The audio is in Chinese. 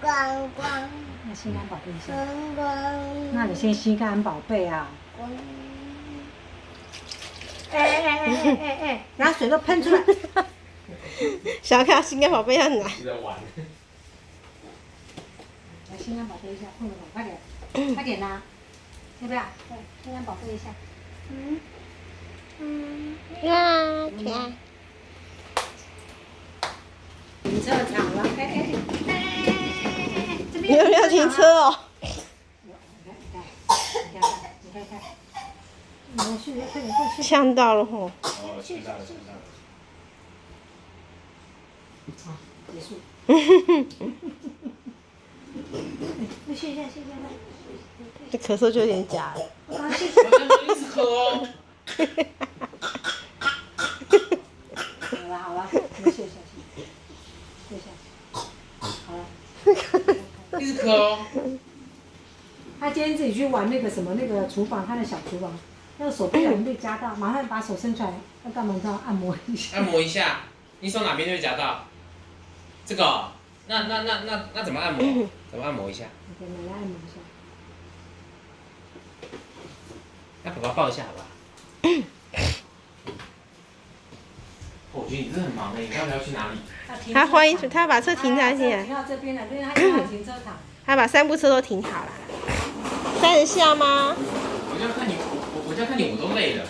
光光。那心肝宝贝一下。那你先心肝宝贝啊。哎，然后水都喷出来。想要看到心肝宝贝要拿。在玩。来，心肝宝贝一下，碰个头，快点，快点啦！要不要？对，心肝宝贝一下。哇，可爱。停车场了，这边你有没有停车哦？你看，你去，快点过去。呛到了吼。哦，知道了。好，结束。谢一下。这咳嗽就有点假了。一直喝哦。好了，你歇下去。好了。一直喝哦。他今天自己去玩那个什么那个厨房，他的小厨房，那个手不小心被夹到，马上把手伸出来，要干嘛？要按摩一下。按摩一下，你手哪边就会夹到？这个、哦，那怎么按摩？怎么按摩一下？给奶奶按摩一下。那爸爸抱一下好不好？我觉得你真的很忙哎，你要不要去哪里？他欢迎，他把车停在这里，停到这边了，因为他有停车场。他把3部车都停好了。塞得下吗？我就要看你，我都累了。